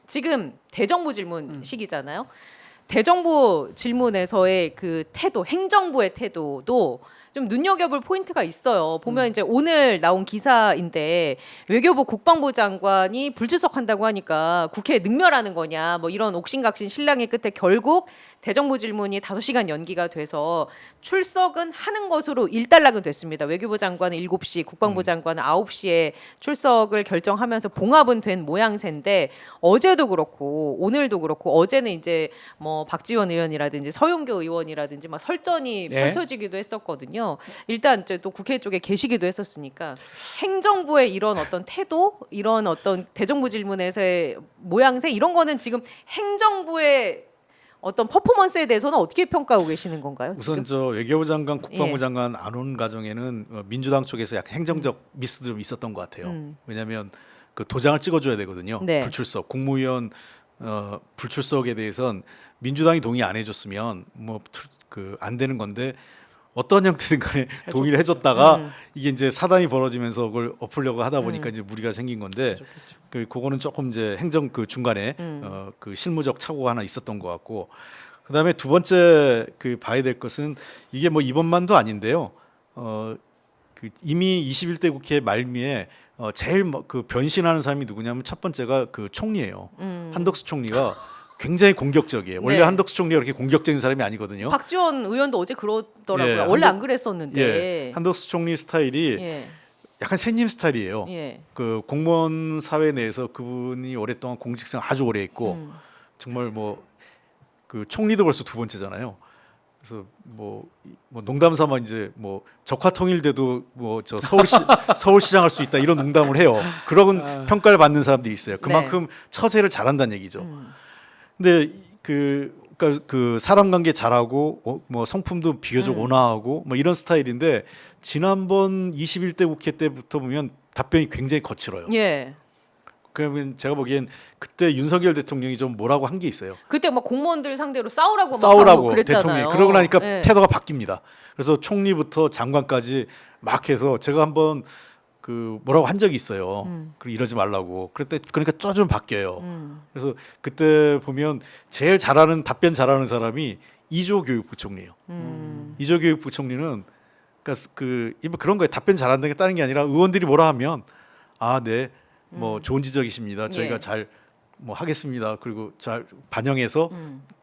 지금 대정부 질문 시기잖아요. 대정부 질문에서의 그 태도, 행정부의 태도도 좀 눈여겨볼 포인트가 있어요. 보면 이제 오늘 나온 기사인데 외교부 국방부 장관이 불출석한다고 하니까 국회에 능멸하는 거냐 뭐 이런 옥신각신 신랑의 끝에 결국 대정부 질문이 5시간 연기가 돼서 출석은 하는 것으로 일단락은 됐습니다. 외교부 장관은 7시, 국방부 장관은 9시에 출석을 결정하면서 봉합은 된 모양새인데 어제도 그렇고 오늘도 그렇고 어제는 이제 뭐 박지원 의원이라든지 서용교 의원이라든지 막 설전이 네. 펼쳐지기도 했었거든요. 일단 이제 또 국회 쪽에 계시기도 했었으니까 행정부의 이런 어떤 태도, 이런 어떤 대정부 질문에서의 모양새 이런 거는 지금 행정부의 어떤 퍼포먼스에 대해서는 어떻게 평가하고 계시는 건가요? 우선 지금? 저 외교부 장관, 국방부 예. 장관 안 온 과정에는 민주당 쪽에서 약간 행정적 미스도 좀 있었던 것 같아요. 왜냐하면 그 도장을 찍어줘야 되거든요. 네. 불출석 국무위원 불출석에 대해선 민주당이 동의 안 해줬으면 뭐 그 안 되는 건데 어떤 형태든 간에 동의를 해줬다가 이게 이제 사단이 벌어지면서 그걸 엎으려고 하다 보니까 이제 무리가 생긴 건데 그거는 조금 이제 행정 그 중간에 그 실무적 착오가 하나 있었던 것 같고 그다음에 두 번째 그 봐야 될 것은 이게 뭐 이번만도 아닌데요. 그 이미 21대 국회 말미에 제일 그 변신하는 사람이 누구냐면 첫 번째가 그 총리예요. 한덕수 총리가 굉장히 공격적이에요. 원래 네. 한덕수 총리가 그렇게 공격적인 사람이 아니거든요. 박지원 의원도 어제 그러더라고요. 예, 원래 안 그랬었는데. 예, 한덕수 총리 스타일이 예. 약간 새님 스타일이에요. 예. 그 공무원 사회 내에서 그분이 오랫동안 공직생 아주 오래 했고 정말 뭐 그 총리도 벌써 2번째잖아요. 그래서 뭐 농담 삼아 이제 뭐 적화 통일돼도 뭐 저 서울시장 할 수 있다 이런 농담을 해요. 그런 평가를 받는 사람들이 있어요. 그만큼 처세를 잘한다는 얘기죠. 근데 그러니까 그 사람 관계 잘하고 뭐 성품도 비교적 온화하고 뭐 이런 스타일인데 지난번 21대 국회 때부터 보면 답변이 굉장히 거칠어요. 예. 그러면 제가 보기엔 그때 윤석열 대통령이 좀 뭐라고 한 게 있어요. 그때 막 공무원들 상대로 싸우라고 막 하고 싸우라고 그랬잖아요. 대통령이 그러고 나니까 예. 태도가 바뀝니다. 그래서 총리부터 장관까지 막 해서 제가 한번 그 뭐라고 한 적이 있어요. 그리고 이러지 말라고. 그러니까 또 좀 바뀌어요. 그래서 그때 보면 제일 잘하는 답변 잘하는 사람이 이조 교육부총리예요. 이조 교육부총리는 그러니까 그런 거에 답변 잘한다는 게 다른 게 아니라 의원들이 뭐라 하면 아, 네. 뭐 좋은 지적이십니다. 저희가 예. 잘 뭐 하겠습니다. 그리고 잘 반영해서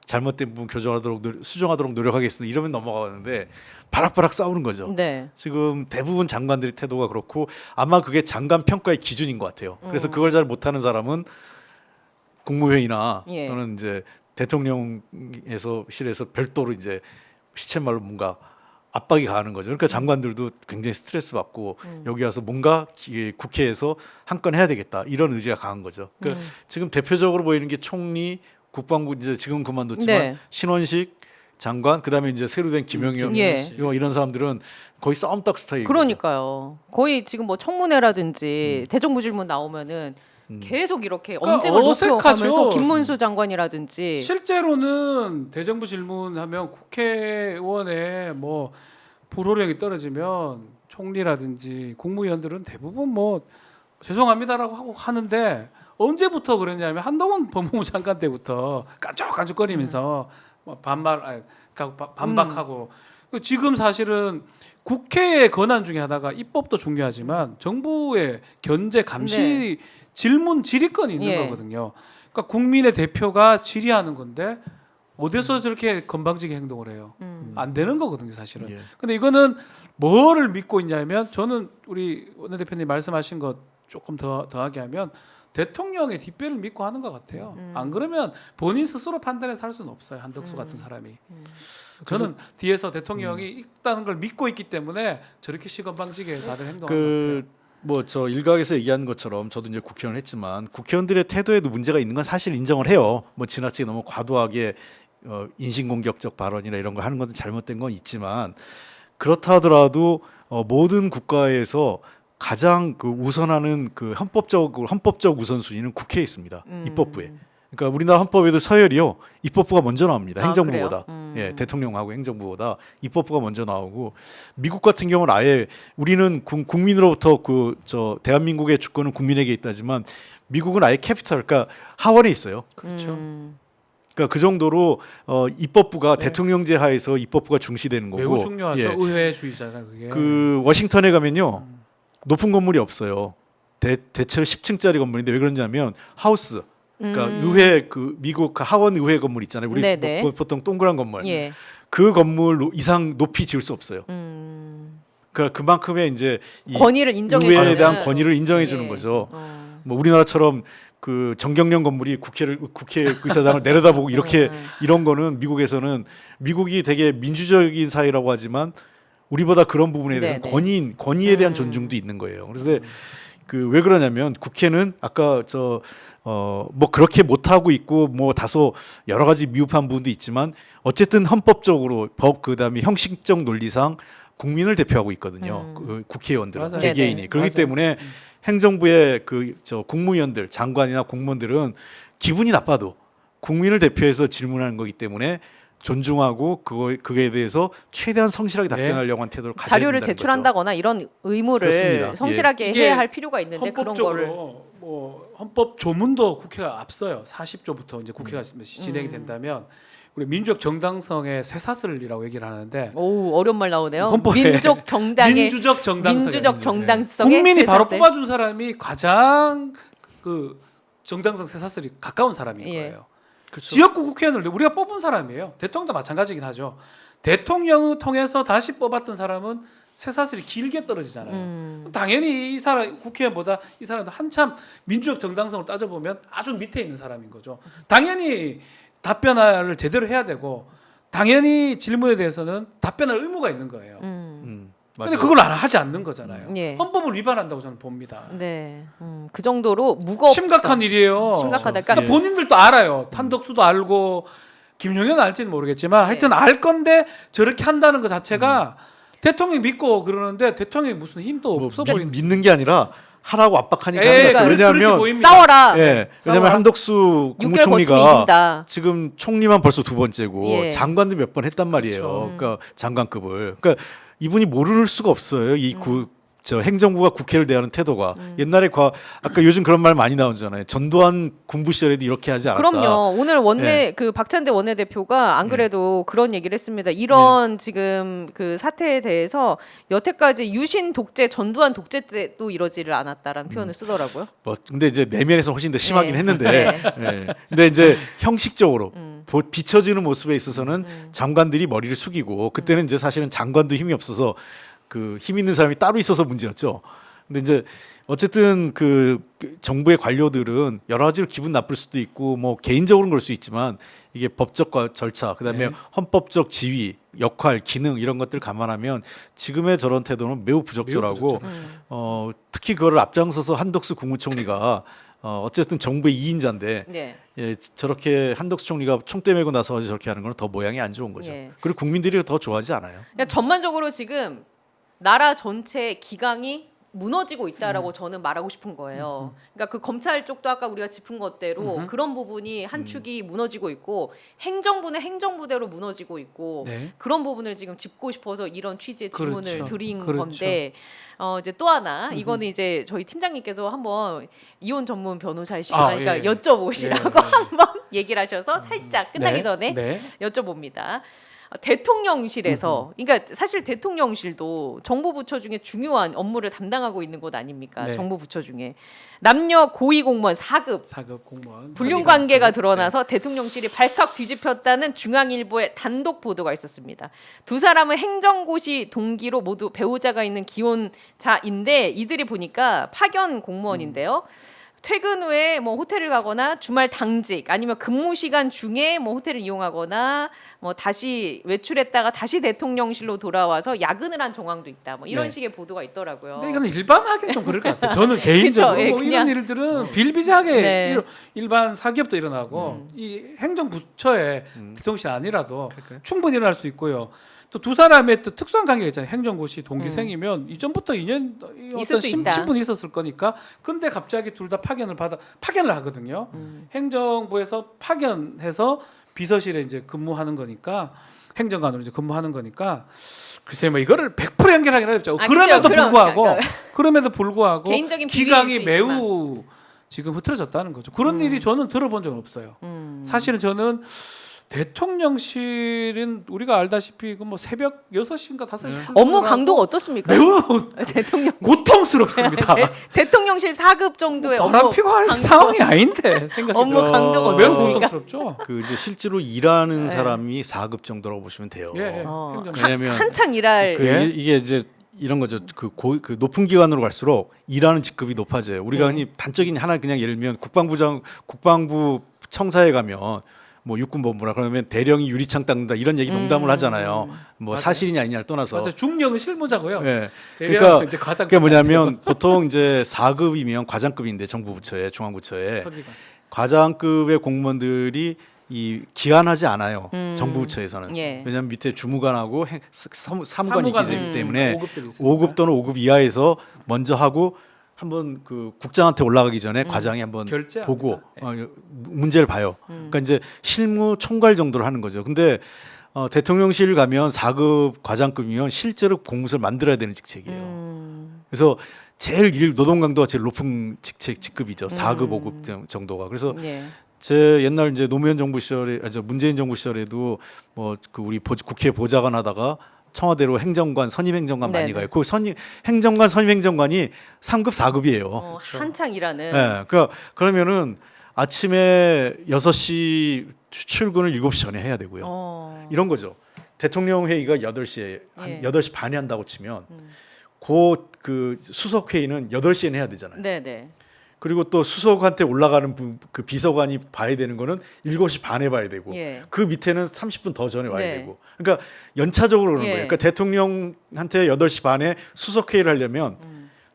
잘못된 부분 교정하도록 수정하도록 노력하겠습니다. 이러면 넘어가는데 바락바락 싸우는 거죠. 네. 지금 대부분 장관들의 태도가 그렇고 아마 그게 장관 평가의 기준인 것 같아요. 그래서 그걸 잘 못하는 사람은 국무회의나 예. 또는 이제 대통령에서 실에서 별도로 이제 시쳇말로 뭔가 압박이 가하는 거죠. 그러니까 장관들도 굉장히 스트레스 받고 여기 와서 뭔가 국회에서 한 건 해야 되겠다 이런 의지가 강한 거죠. 그러니까 지금 대표적으로 보이는 게 총리, 국방부 이제 지금 그만뒀지만 네. 신원식 장관, 그다음에 이제 새로 된 김영현 예. 이런 사람들은 거의 싸움닭 스타일이죠. 그러니까요. 거의 지금 뭐 청문회라든지 대정부 질문 나오면은 계속 이렇게 그러니까 엄지를 어색하죠. 높여가면서 김문수 장관이라든지 실제로는 대정부 질문하면 국회의원의 뭐 불호령이 떨어지면 총리라든지 국무위원들은 대부분 뭐 죄송합니다라고 하고 하는데 언제부터 그랬냐면 한동훈 법무부 장관 때부터 깐죽깐죽거리면서 뭐 반박하고 지금 사실은 국회의 권한 중에 하나가 입법도 중요하지만 정부의 견제 감시 네. 질문 질의권이 있는 예. 거거든요. 그러니까 국민의 대표가 질의하는 건데 어디서 저렇게 건방지게 행동을 해요? 안 되는 거거든요, 사실은. 예. 근데 이거는 뭐를 믿고 있냐면 저는 우리 원내대표님 말씀하신 것 조금 더하게 하면 대통령의 뒷배를 믿고 하는 것 같아요. 안 그러면 본인 스스로 판단해서 할 수는 없어요. 한덕수 같은 사람이. 저는 뒤에서 대통령이 있다는 걸 믿고 있기 때문에 저렇게 시건방지게 다들 행동하는 것 같아요. 뭐 저 일각에서 얘기하는 것처럼 저도 이제 국회의원 했지만 국회의원들의 태도에도 문제가 있는 건 사실 인정을 해요. 뭐 지나치게 너무 과도하게 인신공격적 발언이나 이런 걸 하는 것은 잘못된 건 있지만 그렇다 하더라도 모든 국가에서 가장 그 우선하는 그 헌법적 우선순위는 국회에 있습니다. 입법부에. 그러니까 우리나라 헌법에도 서열이요. 입법부가 먼저 나옵니다. 아, 행정부보다. 예, 대통령하고 행정부보다 입법부가 먼저 나오고 미국 같은 경우는 아예 우리는 국민으로부터 대한민국의 주권은 국민에게 있다지만 미국은 아예 캐피털, 그러니까 하원에 있어요. 그렇죠. 그러니까 그 정도로 입법부가 네. 대통령제 하에서 입법부가 중시되는 거고. 매우 중요하죠. 예. 의회주의잖아요, 그게. 그 워싱턴에 가면요 높은 건물이 없어요. 대체로 10층짜리 건물인데 왜 그러냐면 하우스. 그러니까 의회 그 미국 그 하원 의회 건물 있잖아요. 우리 네네. 보통 동그란 건물. 예. 그 건물 이상 높이 지을 수 없어요. 그러니까 그만큼의 이제 이 권위를 인정해 의회에 주는. 대한 권위를 인정해 주는 예. 거죠. 뭐 우리나라처럼 그 정경련 건물이 국회 의사당을 내려다보고 이렇게 이런 거는 미국에서는 미국이 되게 민주적인 사회라고 하지만 우리보다 그런 부분에 대해서 네네. 권위에 대한 존중도 있는 거예요. 그래서 그 왜 그러냐면 국회는 아까 뭐 그렇게 못 하고 있고 뭐 다소 여러 가지 미흡한 부분도 있지만 어쨌든 헌법적으로 그다음에 형식적 논리상 국민을 대표하고 있거든요. 그 국회의원들은 맞아요. 개개인이. 네네. 그렇기 맞아요. 때문에 행정부의 그 국무위원들, 장관이나 공무원들은 기분이 나빠도 국민을 대표해서 질문하는 거기 때문에 존중하고 그거에 대해서 최대한 성실하게 답변하려고 하는 태도를 가져야 자료를 된다는 제출한다거나 이런 의무를 그렇습니다. 성실하게 이게 해야 할 필요가 있는데 그런 거를 헌법적으로 뭐 헌법 조문도 국회가 앞서요. 40조부터 이제 국회가 진행이 된다면 우리 민주적 정당성의 쇠사슬이라고 얘기를 하는데 오 어려운 말 나오네요. 헌법에 민족 정당의 민주적 정당성 민주적 정당성의 국민이 바로 쇠사슬. 뽑아준 사람이 가장 그 정당성 쇠사슬이 가까운 사람인 예. 거예요. 지역구 국회의원을 우리가 뽑은 사람이에요. 대통령도 마찬가지긴 하죠. 대통령을 통해서 다시 뽑았던 사람은 쇠사슬이 길게 떨어지잖아요. 당연히 이 사람 국회의원보다 이 사람도 한참 민주적 정당성을 따져보면 아주 밑에 있는 사람인 거죠. 당연히 답변을 제대로 해야 되고 당연히 질문에 대해서는 답변할 의무가 있는 거예요. 근데 그걸 하지 않는 거잖아요. 예. 헌법을 위반한다고 저는 봅니다. 네, 그 정도로 무겁다. 심각한 일이에요. 심각하다. 그러니까 예. 본인들도 알아요. 한덕수도 알고 김용현은 알지는 모르겠지만 하여튼 알 건데 저렇게 한다는 것 자체가 대통령이 믿고 그러는데 대통령이 무슨 힘도 뭐 없어 보이는. 믿는 게 아니라 하라고 압박하니까 예, 하는 거죠. 그렇게 왜냐하면 보입니다. 싸워라. 예, 왜냐하면 싸워라. 한덕수 6개월 버티면 국무총리가 이긴다. 지금 총리만 벌써 2번째고 예. 장관도 몇 번 했단 말이에요. 그렇죠. 그러니까 장관급을. 그러니까 이분이 모를 수가 없어요. 저 행정부가 국회를 대하는 태도가 옛날에 아까 요즘 그런 말 많이 나오잖아요. 전두환 군부 시절에도 이렇게 하지 않았다. 그럼요. 오늘 그 박찬대 원내대표가 안 그래도 그런 얘기를 했습니다. 이런 지금 그 사태에 대해서 여태까지 유신 독재, 전두환 독재 때도 이러지를 않았다라는 표현을 쓰더라고요. 뭐 근데 이제 내면에서 훨씬 더 심하긴 네. 했는데, 네. 예. 근데 이제 형식적으로 비춰지는 모습에 있어서는 장관들이 머리를 숙이고 그때는 이제 사실은 장관도 힘이 없어서 그 힘 있는 사람이 따로 있어서 문제였죠. 근데 이제 어쨌든 그 정부의 관료들은 여러 가지로 기분 나쁠 수도 있고 뭐 개인적으로는 그럴 수 있지만 이게 법적 절차, 그다음에 네. 헌법적 지위, 역할, 기능 이런 것들 감안하면 지금의 저런 태도는 매우 부적절하고 특히 그거를 앞장서서 한덕수 국무총리가 어쨌든 정부의 2인자인데 네. 예, 저렇게 한덕수 총리가 총대 메고 나서 저렇게 하는 건 더 모양이 안 좋은 거죠. 예. 그리고 국민들이 더 좋아하지 않아요. 그러니까 전반적으로 지금 나라 전체 기강이 무너지고 있다라고 저는 말하고 싶은 거예요. 그러니까 그 검찰 쪽도 아까 우리가 짚은 것대로 그런 부분이 한 축이 무너지고 있고 행정부는 행정부대로 무너지고 있고 네. 그런 부분을 지금 짚고 싶어서 이런 취지의 질문을 그렇죠. 드린 그렇죠. 건데 이제 또 하나 이거는 이제 저희 팀장님께서 한번 이혼 전문 변호사이시니까 예. 여쭤보시라고 한번 얘기를 하셔서 살짝 끝나기 네. 전에 네. 여쭤봅니다. 대통령실에서, 그러니까 사실 대통령실도 정부 부처 중에 중요한 업무를 담당하고 있는 곳 아닙니까? 네. 정부 부처 중에 남녀 고위 공무원 4급 사급 공무원 불륜 사기가 관계가 있고. 드러나서 대통령실이 발칵 뒤집혔다는 중앙일보의 단독 보도가 있었습니다. 두 사람은 행정고시 동기로 모두 배우자가 있는 기혼자인데 이들이 보니까 파견 공무원인데요. 퇴근 후에 뭐 호텔을 가거나 주말 당직 아니면 근무 시간 중에 뭐 호텔을 이용하거나 뭐 다시 외출했다가 다시 대통령실로 돌아와서 야근을 한 정황도 있다. 뭐 이런 네. 식의 보도가 있더라고요. 근데 이건 일반하게 좀 그럴 것 같아요. 저는 개인적으로 그쵸, 예, 뭐 이런 그냥. 일들은 비일비재하게 네. 일반 사기업도 일어나고 이 행정부처의 대통령실 아니라도 충분히 일어날 수 있고요. 또 두 사람의 또 특수한 관계가 있잖아요. 행정고시 동기생이면 이전부터 인연 있을 어떤 수 있다. 친분이 있었을 거니까. 근데 갑자기 둘 다 파견을 하거든요. 행정부에서 파견해서 비서실에 이제 근무하는 거니까 행정관으로 이제 근무하는 거니까 글쎄 뭐 이거를 100% 연결하기는 어렵죠. 아, 그럼에도 그쵸. 불구하고 그러니까. 그럼에도 불구하고 개인적인 기강이 비밀일 수 있지만. 매우 지금 흐트러졌다는 거죠. 그런 일이 저는 들어본 적은 없어요. 사실은 저는 대통령실은 우리가 알다시피 그 뭐 새벽 6시인가 5시 업무 강도가 어떻습니까? 매우 대통령 고통스럽습니다. 대통령실 4급 정도의 바람 업무 피고 할 강도. 상황이 아닌데 생각이 업무 들어요. 강도가 매우 어떻습니까? 고통스럽죠. 그 이제 실제로 일하는 네. 사람이 4급 정도라고 보시면 돼요. 예. 행정- 왜냐면 한창 일할 그 이게 이제 이런 거죠. 그 높은 기관으로 갈수록 일하는 직급이 높아져요. 우리가 흔히 단적인 하나 그냥 예를 들면 국방부 청사에 가면 뭐 육군본부라 그러면 대령이 유리창 닦는다 이런 얘기 농담을 하잖아요. 뭐 맞아요. 사실이냐 아니냐를 떠나서. 맞아 중령은 실무자고요. 예. 대령 그러니까 이제 과장. 그게 뭐냐면 보통 이제 4급이면 과장급인데 정부 부처에 중앙부처에 서기관. 과장급의 공무원들이 이 기한하지 않아요. 정부 부처에서는. 예. 왜냐하면 밑에 주무관하고 사무관이 있기 때문에 5급들이 있으니까. 5급 또는 5급 이하에서 먼저 하고 한번 그 국장한테 올라가기 전에 과장이 한번 결제합니다. 보고 문제를 봐요. 그러니까 이제 실무 총괄 정도를 하는 거죠. 근데 대통령실 가면 4급 과장급이면 실제로 공무서를 만들어야 되는 직책이에요. 그래서 제일 노동 강도가 제일 높은 직급이죠. 4급, 5급 정도가. 그래서 예. 제 옛날 이제 노무현 정부 시절에 문재인 정부 시절에도 뭐 그 우리 국회 보좌관 하다가 청와대로 행정관, 선임행정관 많이 네네. 가요. 그 행정관, 선임행정관이 3급, 4급이에요. 한창 일하는. 예. 그러면은 아침에 6시 출근을 7시 전에 해야 되고요. 이런 거죠. 대통령 회의가 8시에 한 예. 8시 반에 한다고 치면 그 수석 회의는 8시에는 해야 되잖아요. 네네. 그리고 또 수석한테 올라가는 그 비서관이 봐야 되는 거는 7시 반에 봐야 되고 예. 그 밑에는 30분 더 전에 와야 네. 되고 그러니까 연차적으로 그러는 예. 거예요. 그러니까 대통령한테 8시 반에 수석 회의를 하려면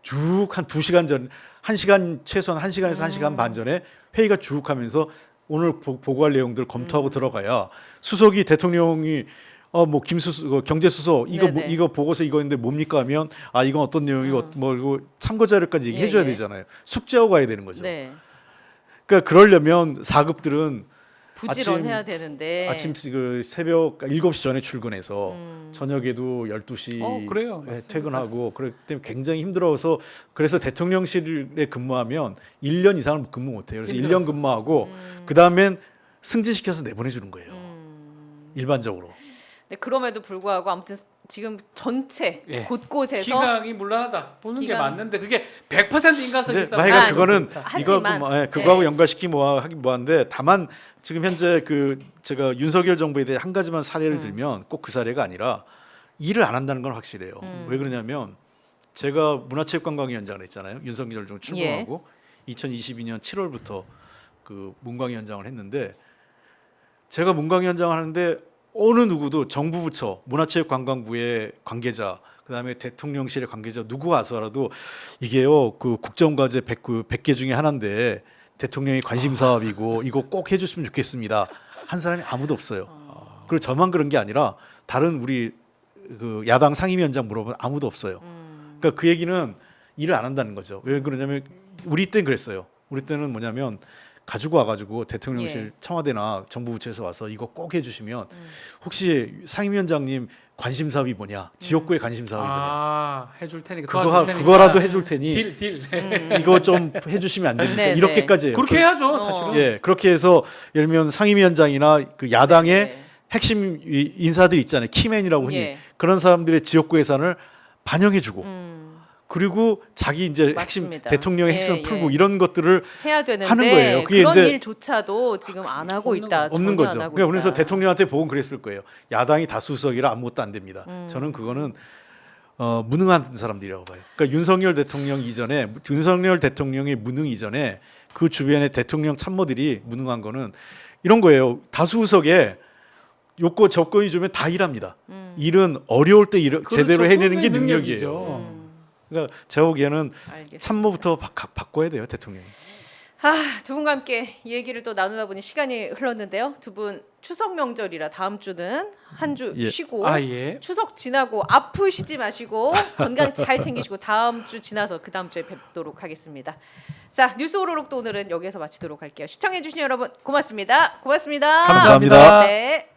쭉 한 2시간 전 1시간 최소한 1시간에서 1시간 반 전에 회의가 쭉 하면서 오늘 보고할 내용들 검토하고 들어가야 수석이 대통령이 뭐 경제수석 네네. 이거 보고서 이거 있는데 뭡니까 하면 이건 어떤 내용이고 뭐 이거 참고 자료까지 얘기해 줘야 예, 예. 되잖아요. 숙제하고 가야 되는 거죠. 네. 그러니까 그러려면 4급들은 부지런해야 되는데. 아침 그 새벽 7시 전에 출근해서 저녁에도 12시 그래요. 에 맞습니다. 퇴근하고 그렇기 때문에 굉장히 힘들어서 그래서 대통령실에 근무하면 1년 이상을 근무 못 해요. 그래서 1년 근무하고 그다음엔 승진시켜서 내보내 주는 거예요. 일반적으로. 네, 그럼에도 불구하고 아무튼 지금 전체 예. 곳곳에서 기강이 문란하다 보는 게 기강. 맞는데 그게 100% 인간성이다. 근데 하여간 그거는 하지만, 그거하고 네. 연관시키기 하긴 뭐한데 다만 지금 현재 그 제가 윤석열 정부에 대해 한 가지만 사례를 들면 꼭 그 사례가 아니라 일을 안 한다는 건 확실해요. 왜 그러냐면 제가 문화체육관광위원장을 했잖아요. 윤석열 정부 출범하고 2022년 7월부터 그 문광위원장을 했는데 제가 문광위원장을 하는데 어느 누구도 정부 부처 문화체육관광부의 관계자 그다음에 대통령실의 관계자 누구 와서라도 이게요 그 국정과제 100개 중에 하나인데 대통령이 관심 사업이고 이거 꼭 해줬으면 좋겠습니다 한 사람이 아무도 없어요. 그리고 저만 그런 게 아니라 다른 우리 그 야당 상임위원장 물어보면 아무도 없어요. 그러니까 그 얘기는 일을 안 한다는 거죠. 왜 그러냐면 우리 때는 그랬어요. 우리 때는 뭐냐면 가지고 와가지고 대통령실 예. 청와대나 정부 부처에서 와서 이거 꼭 해주시면 혹시 상임위원장님 관심 사업이 뭐냐 지역구의 관심 사업이 뭐냐 해줄 테니까 도와줄 테니까. 그거라도 해줄 테니 딜. 이거 좀 해주시면 안 됩니까? 네, 이렇게까지 해요. 그렇게 해야죠, 사실은. 예 그렇게 해서 예를 들면 상임위원장이나 그 야당의 네. 핵심 인사들 있잖아요 키맨이라고 흔히 예. 그런 사람들의 지역구 예산을 반영해주고 그리고 자기 이제 핵심 맞습니다. 대통령의 예, 핵심 풀고 예. 이런 것들을 해야 되는데 하는 거예요. 그게 그런 이제 일조차도 지금 안 하고 있다. 없는 전혀 거죠. 안 하고 그러니까 그래서 있다. 대통령한테 보고 그랬을 거예요. 야당이 다수석이라 아무것도 안 됩니다. 저는 그거는 무능한 사람들이라고 봐요. 그러니까 윤석열 대통령 이전에 윤석열 대통령의 무능 이전에 그 주변의 대통령 참모들이 무능한 거는 이런 거예요. 다수석에 요거 조건이 주면 다 일합니다. 일은 어려울 때 일을 그렇죠. 제대로 해내는 게 그게 능력이에요. 그러니까 제가 보기에는 알겠습니다. 참모부터 바꿔야 돼요, 대통령이. 두 분과 함께 이 얘기를 또 나누다 보니 시간이 흘렀는데요. 두 분 추석 명절이라 다음 주는 한 주 예. 쉬고 예. 추석 지나고 아프시지 마시고 건강 잘 챙기시고 다음 주 지나서 그 다음 주에 뵙도록 하겠습니다. 자, 뉴스 오로록도 오늘은 여기서 마치도록 할게요. 시청해 주신 여러분 고맙습니다. 고맙습니다. 감사합니다. 네.